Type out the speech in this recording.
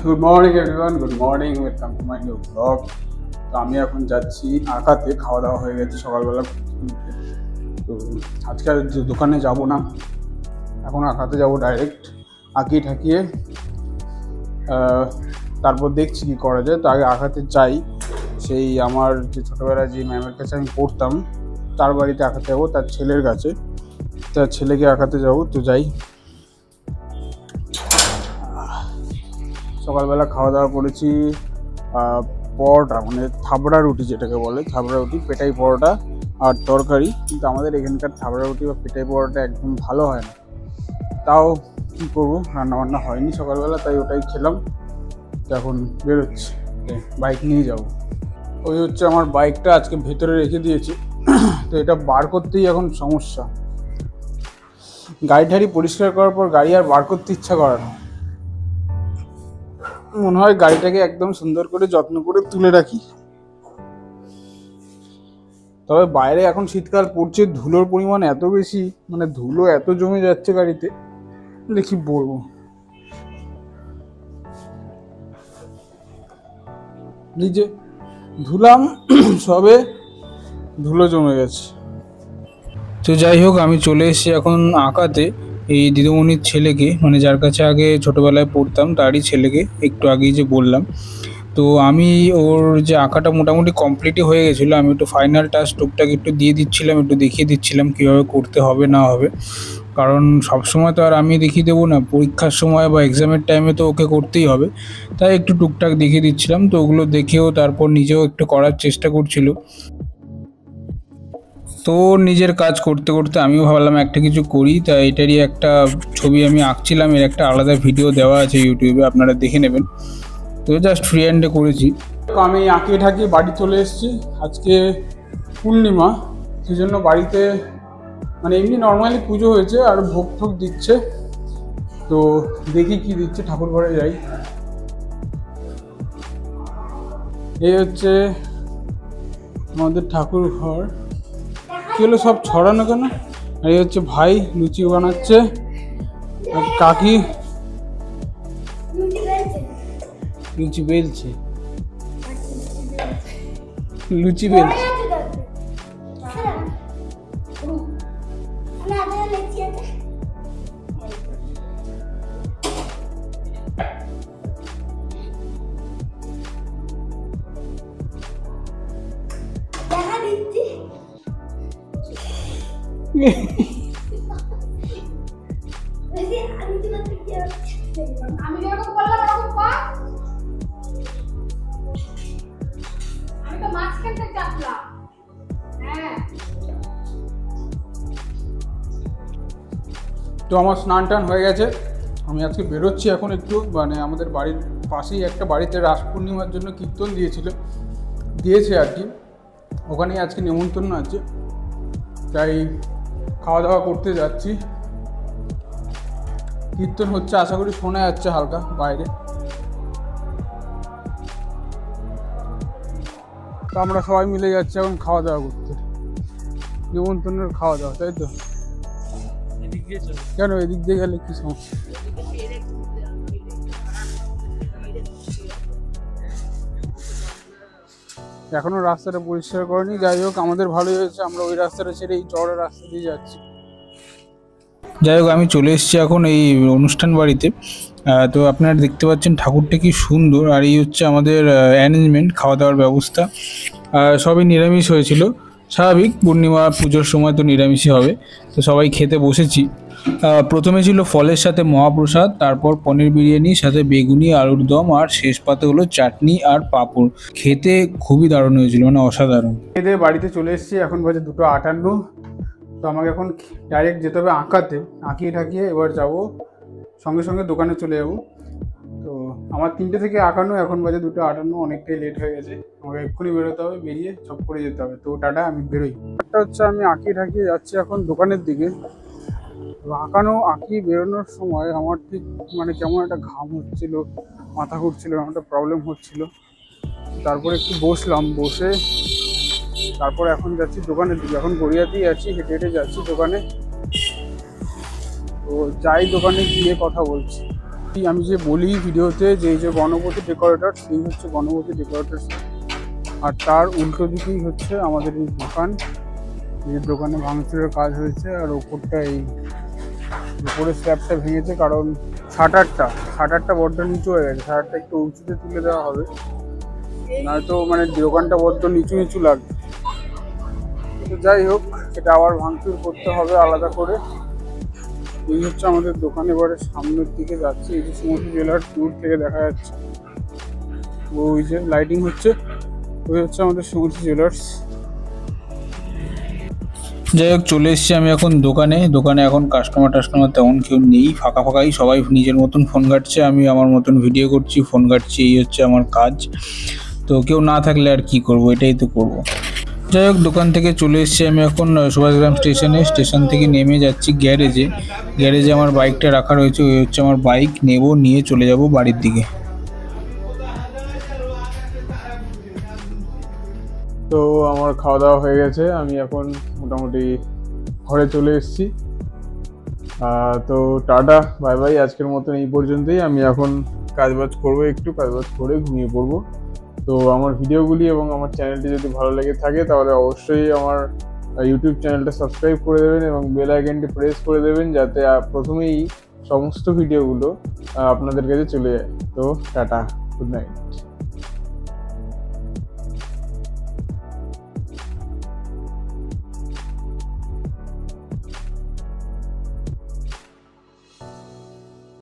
Good morning everyone, good morning, welcome to my new blog. তো আমি এখন যাচ্ছি আঁকাতে, খাওয়া দাওয়া হয়ে গেছে সকালবেলা। তো আজকে আর দোকানে যাব না, এখন আঁকাতে যাব ডাইরেক্ট। আঁকিয়ে ঠাকিয়ে তারপর দেখছি কী করা যায়। তো আগে আঁকাতে যাই, সেই আমার যে ছোটোবেলায় যে ম্যামের কাছে আমি পড়তাম তার বাড়িতে আঁকাতে যাবো, তার ছেলের কাছে। তার ছেলেকে আঁকাতে যাবো, তো যাই। সকালবেলা খাওয়া দাওয়া করেছি পরোটা, মানে থাবড়া রুটি যেটাকে বলে, থাবড়া রুটি, পেটাই পরোটা আর তরকারি। কিন্তু আমাদের এখানকার থাবড়া রুটি বা পেটাই পরোটা একদম ভালো হয় না, তাও কী করবো, রান্নাবান্না হয়নি সকালবেলা, তাই ওটাই খেলাম। তো এখন বেরোচ্ছি, বাইক নিয়ে যাব। ওই হচ্ছে আমার বাইকটা, আজকে ভেতরে রেখে দিয়েছি। তো এটা বার করতেই এখন সমস্যা। গাড়ি ঠাড়ি পরিষ্কার করার পর গাড়ি আর বার করতে ইচ্ছা করে না। মনে হয় গাড়িটাকে একদম সুন্দর করে যত্ন করে তুলে রাখি। তবে বাইরে এখন শীতকাল পড়ছে, ধুলোর পরিমাণ এত বেশি, মানে ধুলো এত জমে যাচ্ছে গাড়িতে, কি বলবো। নিজে ধুলাম সবে, ধুলো জমে গেছে। তো যাই হোক, আমি চলে এসেছি এখন আঁকাতে। এই দিদিমণির ছেলেকে, মানে যার কাছে আগে ছোটোবেলায় পড়তাম তারই ছেলেকে, একটু আগেই যে বললাম। তো আমি ওর যে আঁকাটা মোটামুটি কমপ্লিটই হয়ে গেছিলো, আমি একটু ফাইনাল টাচ টুকটাক একটু দিয়ে দিচ্ছিলাম, একটু দেখিয়ে দিচ্ছিলাম কীভাবে করতে হবে না হবে। কারণ সবসময় তো আর আমি দেখিয়ে দেবো না, পরীক্ষার সময় বা এক্সামের টাইমে তো ওকে করতেই হবে, তাই একটু টুকটাক দেখিয়ে দিচ্ছিলাম। তো ওগুলো দেখেও তারপর নিজেও একটু করার চেষ্টা করছিল। তো নিজের কাজ করতে করতে আমিও ভাবলাম একটা কিছু করি, তাই এটারই একটা ছবি আমি আঁকছিলাম। এর একটা আলাদা ভিডিও দেওয়া আছে ইউটিউবে, আপনারা দেখে নেবেন। তো জাস্ট ফ্রি হ্যান্ডে করেছি। তো আমি আঁকিয়ে ঠাকিয়ে বাড়ি চলে এসেছি। আজকে পূর্ণিমা, সেই জন্য বাড়িতে মানে এমনি নর্মালি পুজো হয়েছে আর ভোগ ঠোক দিচ্ছে। তো দেখি কি দিচ্ছে, ঠাকুর ঘরে যাই। এই হচ্ছে আমাদের ঠাকুর ঘর। কি হলো সব ছড়ানো কেন? এই হচ্ছে ভাই লুচি বানাচ্ছে, আর কাকি লুচি বেলছে, লুচি বেলছে। তো আমার স্নান টান হয়ে গেছে, আমি আজকে বেরোচ্ছি এখন একটু, মানে আমাদের বাড়ির পাশেই একটা বাড়িতে রাস পূর্ণিমার জন্য কীর্তন দিয়েছে আর কি, ওখানেই আজকে নেমন্তন্ন আছে, তাই খাওয়া দাওয়া করতে যাচ্ছি। কীর্তন হচ্ছে, আশা করি শোনা যাচ্ছে হালকা বাইরে। তো আমরা সবাই মিলে যাচ্ছি এখন খাওয়া দাওয়া করতে, নেমন্তন্নের খাওয়া দাওয়া, তাই তো? কেন এদিক দিয়ে গেলে কি সমস্যা? এখনো রাস্তাটা পরিষ্কার করেনি। যাই হোক, আমাদের ভালোই হয়েছে, আমরা ওই রাস্তাটা ছেড়ে এই চড়া রাস্তা দিয়ে যাচ্ছি। যাই হোক, আমি চলে এসেছি এখন এই অনুষ্ঠান বাড়িতে। তো আপনারা দেখতে পাচ্ছেন ঠাকুরটা কি সুন্দর, আর এই হচ্ছে আমাদের অ্যারেঞ্জমেন্ট, খাওয়া দাওয়ার ব্যবস্থা। সবই নিরামিষ হয়েছিল, স্বাভাবিক, পূর্ণিমা পুজোর সময় তো নিরামিষই হবে। তো সবাই খেতে বসেছি। প্রথমে ছিল ফলের সাথে মহাপ্রসাদ, তারপর পনির বিরিয়ানি সাথে বেগুনি, আলুর দম, আর শেষ পাতে হলো চাটনি আর পাঁপড়। খেতে খুবই দারুণ হয়েছিল, মানে অসাধারণ। খেতে বাড়িতে চলে এসেছি, এখন বাজে 2:58। তো আমাকে এখন ডাইরেক্ট যেতে হবে আঁকাতে, আঁকিয়ে ঠাকিয়ে এবার যাব, সঙ্গে সঙ্গে দোকানে চলে যাব। তো আমার 3টে থেকে আঁকানো, এখন বাজে 2:58, অনেকটাই লেট হয়ে গেছে। আমাকে এক্ষুনি বেরোতে হবে, বেরিয়ে সব করে যেতে হবে। তো টাটা, আমি বেরোই। একটা হচ্ছে আমি আঁকিয়ে ঠাকিয়ে যাচ্ছি এখন দোকানের দিকে। আঁকিয়ে বেরোনোর সময় আমার ঠিক মানে কেমন একটা ঘাম হচ্ছিল, মাথা ঘুরছিল, এমন একটা প্রবলেম হচ্ছিল। তারপরে একটু বসলাম, বসে তারপর এখন যাচ্ছি দোকানের দিকে। এখন গড়িয়াতেই আছি, হেঁটে হেঁটে যাচ্ছি দোকানে। তো যাই, দোকানে গিয়ে কথা বলছি। আমি যে বলি ভিডিওতে যে এই যে গণপতি ডেকোরেটর, এই হচ্ছে গণপতি ডেকোরেটর, আর তার উল্টো দিকেই হচ্ছে আমাদের এই দোকান। এই দোকানে ভাঙচুরের কাজ হয়েছে, আর ওপরটা এই উপরের স্ল্যাবটা ভেঙেছে, কারণ শাটারটা বড্ড নিচু হয়ে গেছে। শাটারটা একটু উঁচুতে তুলে দেওয়া হবে, নয়তো মানে দোকানটা বড্ড নিচু নিচু লাগবে। তো যাই হোক, এটা আবার ভাঙচুর করতে হবে আলাদা করে। এই হচ্ছে আমাদের দোকান, এবারে সামনের দিকে যাচ্ছে। এই যে সুমতি জুয়েলার্স দূর থেকে দেখা যাচ্ছে, ওই যে লাইটিং হচ্ছে, ওই হচ্ছে আমাদের সুমতি জুয়েলার্স। যাই হোক, চলে এসেছি আমি এখন দোকানে এখন কাস্টমার তেমন কেউ নেই, ফাঁকাই, সবাই নিজের মতন ফোন ঘাটছে, আমি আমার মতন ভিডিও করছি, ফোন ঘাটছি, এই হচ্ছে আমার কাজ। তো কেউ না থাকলে আর কি করব, এটাই তো করব। যাই হোক, দোকান থেকে চলে এসেছি আমি এখন সুভাষগ্রাম স্টেশন থেকে নেমে যাচ্ছি গ্যারেজে আমার বাইকটা রাখা রয়েছে, ওই হচ্ছে আমার বাইক, নিয়ে চলে যাব বাড়ির দিকে। তো আমার খাওয়া দাওয়া হয়ে গেছে, আমি এখন মোটামুটি ঘরে চলে এসেছি। তো টাটা বাই বাই, আজকের মতন এই পর্যন্তই। আমি এখন কাজবাজ করবো, একটু কাজবাজ করে ঘুমিয়ে পড়বো। তো আমার ভিডিওগুলি এবং আমার চ্যানেলটি যদি ভালো লেগে থাকে তাহলে অবশ্যই আমার ইউটিউব চ্যানেলটা সাবস্ক্রাইব করে দেবেন এবং বেল আইকনটি প্রেস করে দেবেন, যাতে প্রথমেই সমস্ত ভিডিওগুলো আপনাদের কাছে চলে যায়। তো টাটা, গুড নাইট।